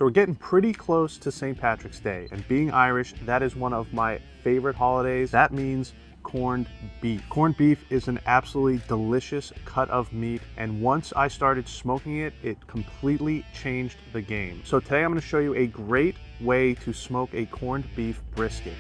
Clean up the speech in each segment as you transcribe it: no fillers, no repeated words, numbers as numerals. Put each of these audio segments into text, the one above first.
So we're getting pretty close to St. Patrick's Day, and being Irish, that is one of my favorite holidays. That means corned beef. Corned beef is an absolutely delicious cut of meat, and once I started smoking it, it completely changed the game. So today I'm going to show you a great way to smoke a corned beef brisket.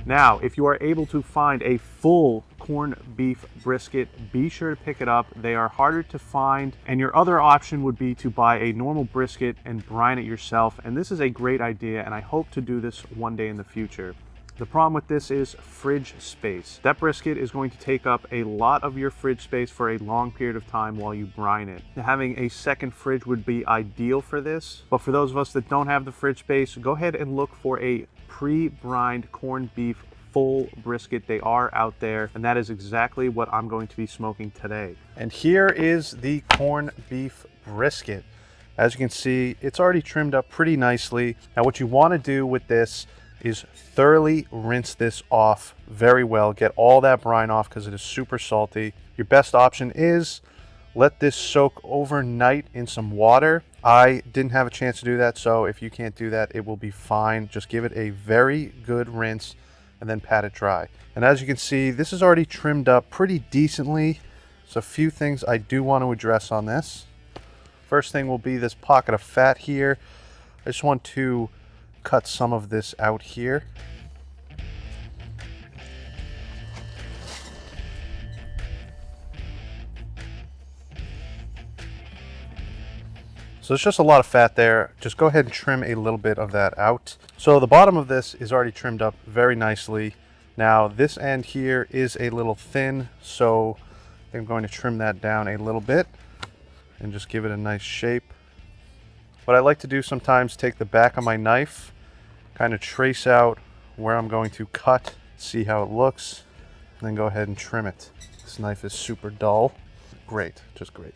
Now, if you are able to find a full corned beef brisket, be sure to pick it up. They are harder to find, and your other option would be to buy a normal brisket and brine it yourself. And this is a great idea, and I hope to do this one day in the future. The problem with this is fridge space. That brisket is going to take up a lot of your fridge space for a long period of time while you brine it. Now, having a second fridge would be ideal for this, but for those of us that don't have the fridge space, go ahead and look for a pre-brined corned beef full brisket. They are out there, and that is exactly what I'm going to be smoking today. And here is the corned beef brisket. As you can see, it's already trimmed up pretty nicely. Now, what you want to do with this is thoroughly rinse this off very well. Get all that brine off because it is super salty. Your best option is let this soak overnight in some water. I didn't have a chance to do that, so if you can't do that, it will be fine. Just give it a very good rinse and then pat it dry. And as you can see, this is already trimmed up pretty decently. So a few things I do want to address on this. First thing will be this pocket of fat here. I just want to cut some of this out here. So there's just a lot of fat there. Just go ahead and trim a little bit of that out. So the bottom of this is already trimmed up very nicely. Now this end here is a little thin, so I'm going to trim that down a little bit and just give it a nice shape. What I like to do sometimes, take the back of my knife, kind of trace out where I'm going to cut, see how it looks, and then go ahead and trim it. This knife is super dull. Great, just great.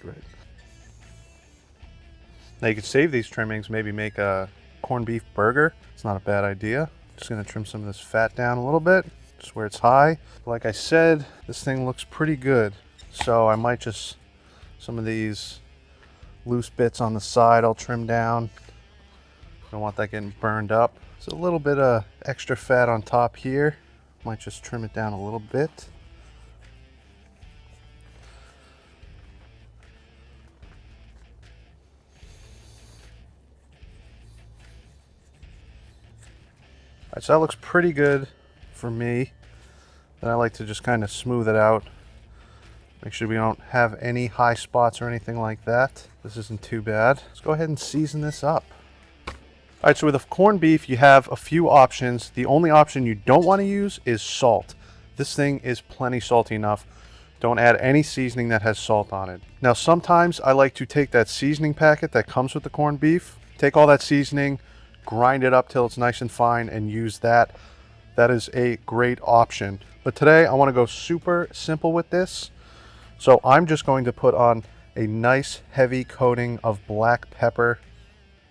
Now you could save these trimmings, maybe make a corned beef burger. It's not a bad idea. Just gonna trim some of this fat down a little bit, just where it's high. Like I said, this thing looks pretty good. So I might just, some of these loose bits on the side I'll trim down. Don't want that getting burned up. There's a little bit of extra fat on top here. Might just trim it down a little bit. Alright, so that looks pretty good for me. Then I like to just kind of smooth it out. Make sure we don't have any high spots or anything like that. This isn't too bad. Let's go ahead and season this up. Alright, so with a corned beef, you have a few options. The only option you don't want to use is salt. This thing is plenty salty enough. Don't add any seasoning that has salt on it. Now, sometimes I like to take that seasoning packet that comes with the corned beef, take all that seasoning, grind it up till it's nice and fine, and use that. That is a great option. But today I want to go super simple with this. So I'm just going to put on a nice heavy coating of black pepper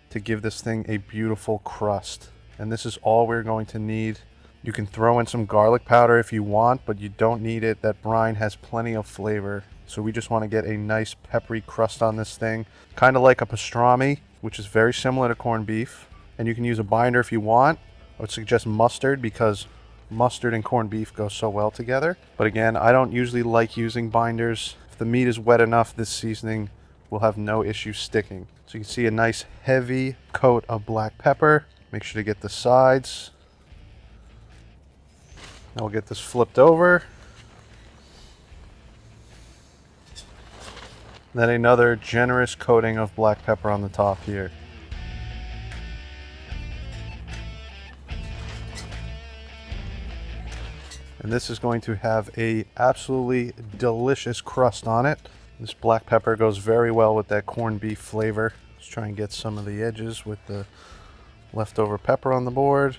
to give this thing a beautiful crust. And this is all we're going to need. You can throw in some garlic powder if you want, but you don't need it. That brine has plenty of flavor. So we just want to get a nice peppery crust on this thing. Kind of like a pastrami, which is very similar to corned beef. And you can use a binder if you want. I would suggest mustard because mustard and corned beef go so well together. But again, I don't usually like using binders. If the meat is wet enough, this seasoning will have no issue sticking. So you can see a nice heavy coat of black pepper. Make sure to get the sides. Now we'll get this flipped over. Then another generous coating of black pepper on the top here. And this is going to have a absolutely delicious crust on it. This black pepper goes very well with that corned beef flavor. Let's try and get some of the edges with the leftover pepper on the board.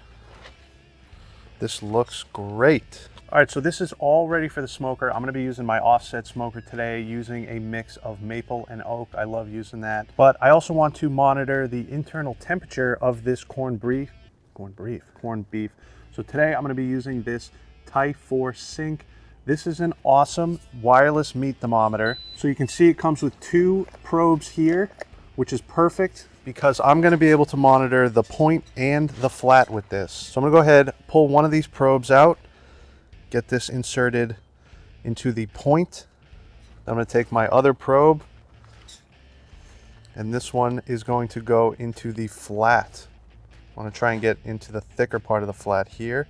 This looks great. All right, so this is all ready for the smoker. I'm gonna be using my offset smoker today, using a mix of maple and oak. I love using that. But I also want to monitor the internal temperature of this corned beef. So today I'm gonna be using this TYPHUR sink. This is an awesome wireless meat thermometer. So you can see it comes with 2 probes here, which is perfect because I'm gonna be able to monitor the point and the flat with this. So I'm gonna go ahead, pull one of these probes out, get this inserted into the point. I'm gonna take my other probe, and this one is going to go into the flat. I wanna try and get into the thicker part of the flat here.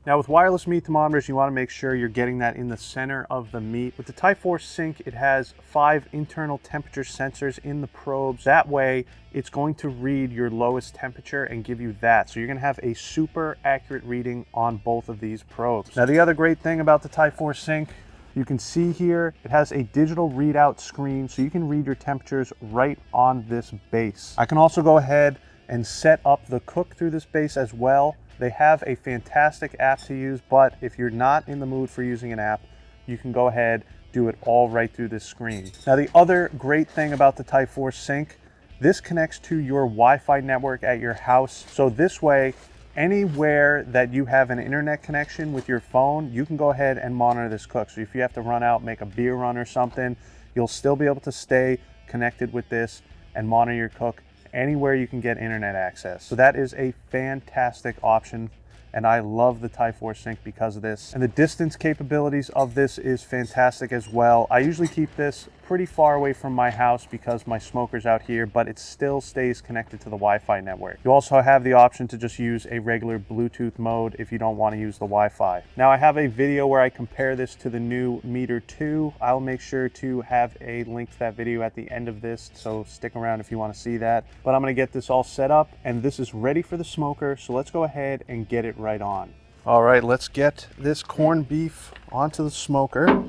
Now with wireless meat thermometers, you want to make sure you're getting that in the center of the meat. With the TYPHUR Sync, it has 5 internal temperature sensors in the probes. That way, it's going to read your lowest temperature and give you that. So you're going to have a super accurate reading on both of these probes. Now the other great thing about the TYPHUR Sync, you can see here, it has a digital readout screen, so you can read your temperatures right on this base. I can also go ahead and set up the cook through this base as well. They have a fantastic app to use, but if you're not in the mood for using an app, you can go ahead, do it all right through this screen. Now, the other great thing about the TYPHUR Sync, this connects to your Wi-Fi network at your house. So this way, anywhere that you have an internet connection with your phone, you can go ahead and monitor this cook. So if you have to run out, make a beer run or something, you'll still be able to stay connected with this and monitor your cook anywhere you can get internet access. So that is a fantastic option, and I love the TYPHUR Sync because of this. And the distance capabilities of this is fantastic as well. I usually keep this pretty far away from my house because my smoker's out here, but it still stays connected to the Wi-Fi network. You also have the option to just use a regular Bluetooth mode if you don't want to use the Wi-Fi. Now I have a video where I compare this to the new Meter 2. I'll make sure to have a link to that video at the end of this, so stick around if you want to see that. But I'm going to get this all set up, and this is ready for the smoker, so let's go ahead and get it right on. All right, let's get this corned beef onto the smoker.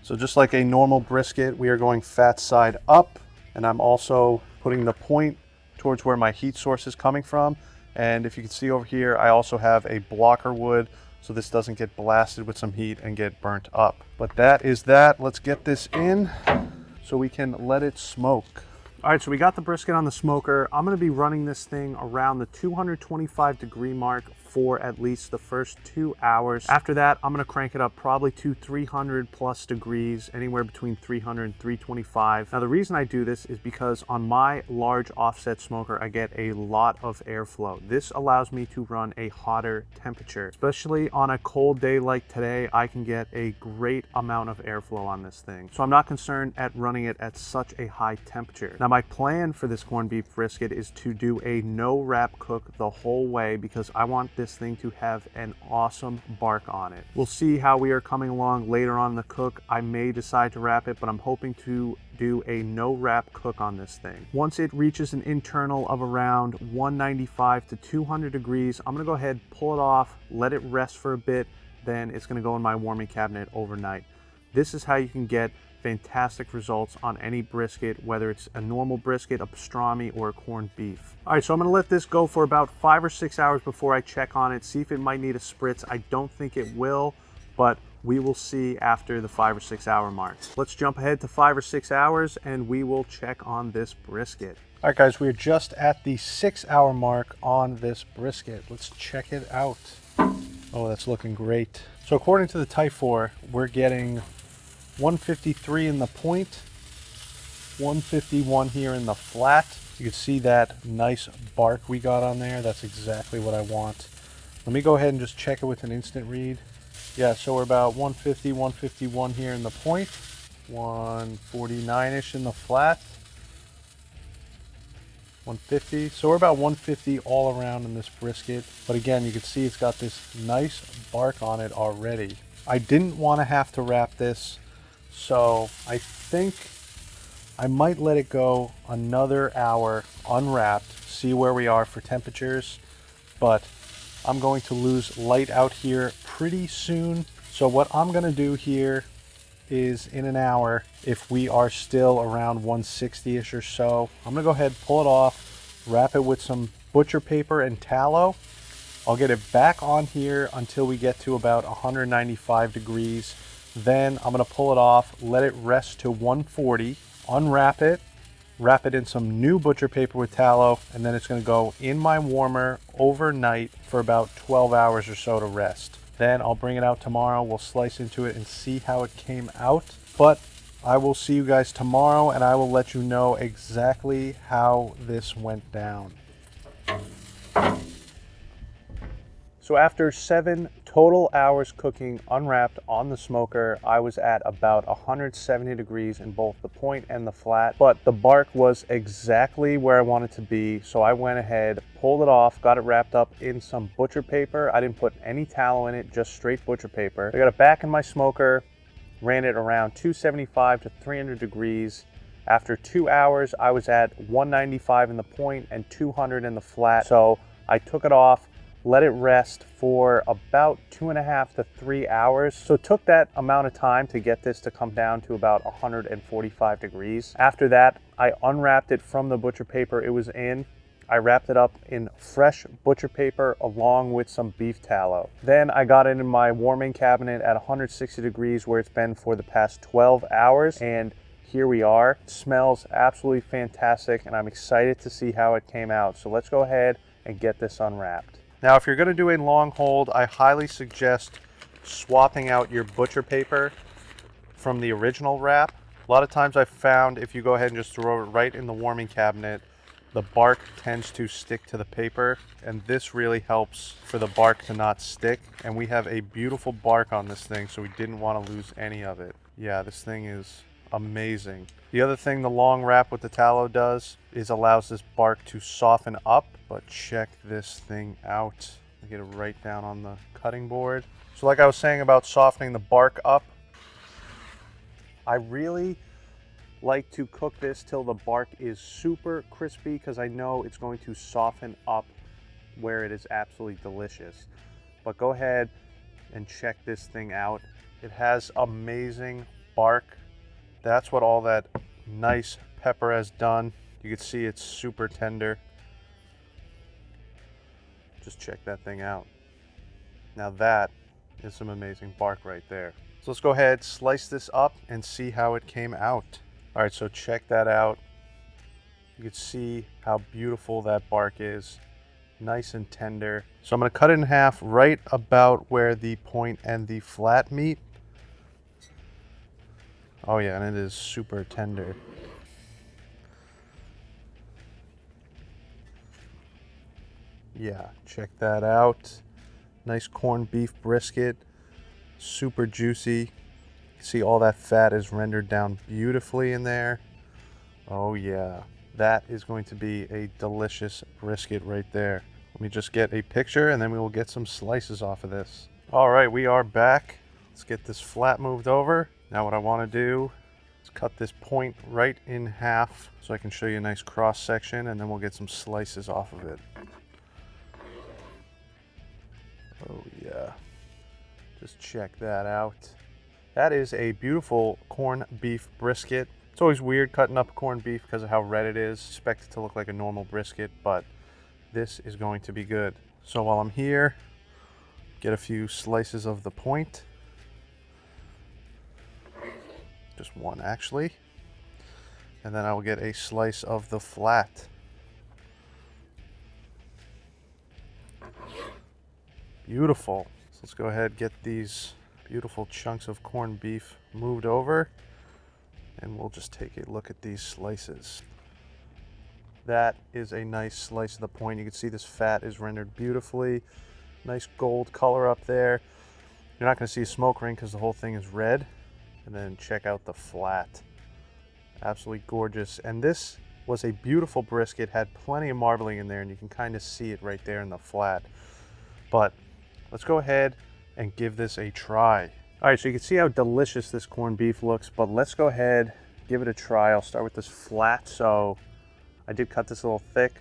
So just like a normal brisket, we are going fat side up, and I'm also putting the point towards where my heat source is coming from. And if you can see over here, I also have a blocker wood, so this doesn't get blasted with some heat and get burnt up. But that is that. Let's get this in so we can let it smoke. All right, so we got the brisket on the smoker. I'm gonna be running this thing around the 225 degree mark for at least the first 2 hours. After that, I'm gonna crank it up probably to 300 plus degrees, anywhere between 300 and 325. Now the reason I do this is because on my large offset smoker, I get a lot of airflow. This allows me to run a hotter temperature. Especially on a cold day like today, I can get a great amount of airflow on this thing. So I'm not concerned at running it at such a high temperature. Now my plan for this corned beef brisket is to do a no wrap cook the whole way because I want this thing to have an awesome bark on it. We'll see how we are coming along later on in the cook. I may decide to wrap it, but I'm hoping to do a no wrap cook on this thing. Once it reaches an internal of around 195 to 200 degrees, I'm gonna go ahead, pull it off, let it rest for a bit, then it's gonna go in my warming cabinet overnight. This is how you can get fantastic results on any brisket, whether it's a normal brisket, a pastrami, or a corned beef. All right, so I'm gonna let this go for about 5 or 6 hours before I check on it, see if it might need a spritz. I don't think it will, but we will see after the 5 or 6 hour mark. Let's jump ahead to 5 or 6 hours and we will check on this brisket. All right, guys, we're just at the 6 hour mark on this brisket. Let's check it out. Oh, that's looking great. So according to the TYPHUR, we're getting 153 in the point, 151 here in the flat. You can see that nice bark we got on there. That's exactly what I want. Let me go ahead and just check it with an instant read. Yeah, so we're about 150, 151 here in the point, 149-ish in the flat, 150. So we're about 150 all around in this brisket. But again, you can see it's got this nice bark on it already. I didn't want to have to wrap this, so I think I might let it go another hour unwrapped, see where we are for temperatures, but I'm going to lose light out here pretty soon. So what I'm gonna do here is in an hour, if we are still around 160-ish or so, I'm gonna go ahead, pull it off, wrap it with some butcher paper and tallow. I'll get it back on here until we get to about 195 degrees. Then I'm gonna pull it off, let it rest to 140, unwrap it, wrap it in some new butcher paper with tallow, and then it's gonna go in my warmer overnight for about 12 hours or so to rest. Then I'll bring it out tomorrow. We'll slice into it and see how it came out. But I will see you guys tomorrow and I will let you know exactly how this went down. So after 7 total hours cooking unwrapped on the smoker, I was at about 170 degrees in both the point and the flat, but the bark was exactly where I wanted to be. So I went ahead, pulled it off, got it wrapped up in some butcher paper. I didn't put any tallow in it, just straight butcher paper. I got it back in my smoker, ran it around 275 to 300 degrees. After 2 hours, I was at 195 in the point and 200 in the flat. So I took it off, let it rest for about 2.5 to 3 hours. So it took that amount of time to get this to come down to about 145 degrees. After that, I unwrapped it from the butcher paper it was in. I wrapped it up in fresh butcher paper along with some beef tallow. Then I got it in my warming cabinet at 160 degrees where it's been for the past 12 hours. And here we are. It smells absolutely fantastic and I'm excited to see how it came out. So let's go ahead and get this unwrapped. Now, if you're going to do a long hold, I highly suggest swapping out your butcher paper from the original wrap. A lot of times I've found if you go ahead and just throw it right in the warming cabinet, the bark tends to stick to the paper, and this really helps for the bark to not stick. And we have a beautiful bark on this thing, so we didn't want to lose any of it. Yeah, this thing is amazing. The other thing the long wrap with the tallow does is allows this bark to soften up, but check this thing out. Get it right down on the cutting board. So like I was saying about softening the bark up, I really like to cook this till the bark is super crispy because I know it's going to soften up where it is absolutely delicious. But go ahead and check this thing out. It has amazing bark. That's what all that nice pepper has done. You can see it's super tender. Just check that thing out. Now that is some amazing bark right there. So let's go ahead, slice this up and see how it came out. All right, so check that out. You can see how beautiful that bark is. Nice and tender. So I'm gonna cut it in half right about where the point and the flat meet. Oh yeah, and it is super tender. Yeah, check that out. Nice corned beef brisket, super juicy. You can see all that fat is rendered down beautifully in there. Oh yeah, that is going to be a delicious brisket right there. Let me just get a picture and then we will get some slices off of this. All right, we are back. Let's get this flat moved over. Now what I want to do is cut this point right in half so I can show you a nice cross section and then we'll get some slices off of it. Oh yeah, just check that out. That is a beautiful corned beef brisket. It's always weird cutting up corned beef because of how red it is. Expect it to look like a normal brisket, but this is going to be good. So while I'm here, get a few slices of the point. Just one actually. And then I will get a slice of the flat. Beautiful. So let's go ahead and get these beautiful chunks of corned beef moved over and we'll just take a look at these slices. That is a nice slice of the point. You can see this fat is rendered beautifully. Nice gold color up there. You're not going to see a smoke ring because the whole thing is red. And then check out the flat. Absolutely gorgeous. And this was a beautiful brisket, had plenty of marbling in there and you can kind of see it right there in the flat. But let's go ahead and give this a try. All right, so you can see how delicious this corned beef looks, but let's go ahead, give it a try. I'll start with this flat. So I did cut this a little thick,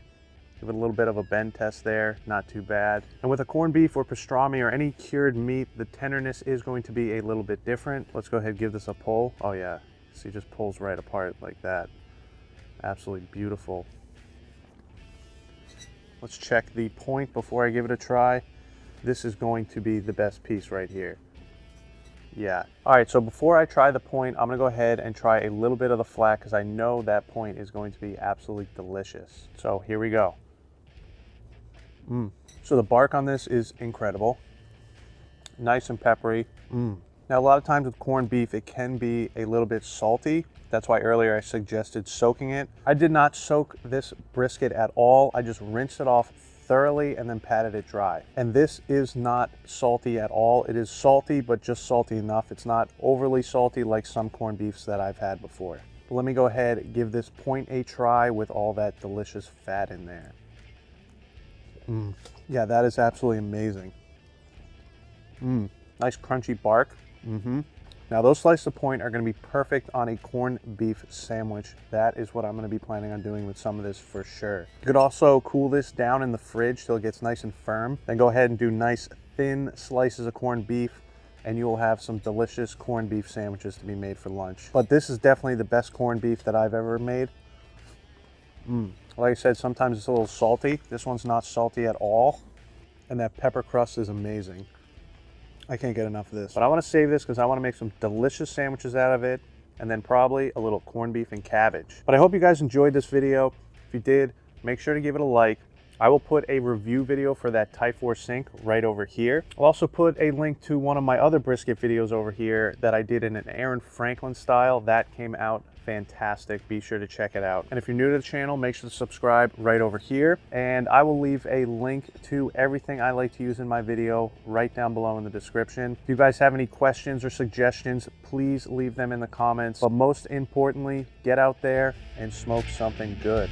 give it a little bit of a bend test there, not too bad. And with a corned beef or pastrami or any cured meat, the tenderness is going to be a little bit different. Let's go ahead and give this a pull. Oh yeah, see, it just pulls right apart like that. Absolutely beautiful. Let's check the point before I give it a try. This is going to be the best piece right here. Yeah. All right, so before I try the point, I'm gonna go ahead and try a little bit of the flat because I know that point is going to be absolutely delicious. So here we go. So the bark on this is incredible. nice and peppery. Now, a lot of times with corned beef, it can be a little bit salty. That's why earlier I suggested soaking it. I did not soak this brisket at all. I just rinsed it off thoroughly and then patted it dry. And this is not salty at all. It is salty, but just salty enough. It's not overly salty like some corned beefs that I've had before. But let me go ahead and give this point a try with all that delicious fat in there. Yeah, that is absolutely amazing. Nice crunchy bark. Now those slices of point are going to be perfect on a corned beef sandwich. That is what I'm going to be planning on doing with some of this for sure. You could also cool this down in the fridge till it gets nice and firm. Then go ahead and do nice thin slices of corned beef, and you will have some delicious corned beef sandwiches to be made for lunch. But this is definitely the best corned beef that I've ever made. Like I said, sometimes it's a little salty. This one's not salty at all. And that pepper crust is amazing. I can't get enough of this. But I want to save this because I want to make some delicious sandwiches out of it, and then probably a little corned beef and cabbage. But I hope you guys enjoyed this video. If you did, make sure to give it a like. I will put a review video for that TYPHUR sink right over here. I'll also put a link to one of my other brisket videos over here that I did in an Aaron Franklin style. That came out fantastic. Be sure to check it out. And if you're new to the channel, make sure to subscribe right over here. And I will leave a link to everything I like to use in my video right down below in the description. If you guys have any questions or suggestions, please leave them in the comments. But most importantly, get out there and smoke something good.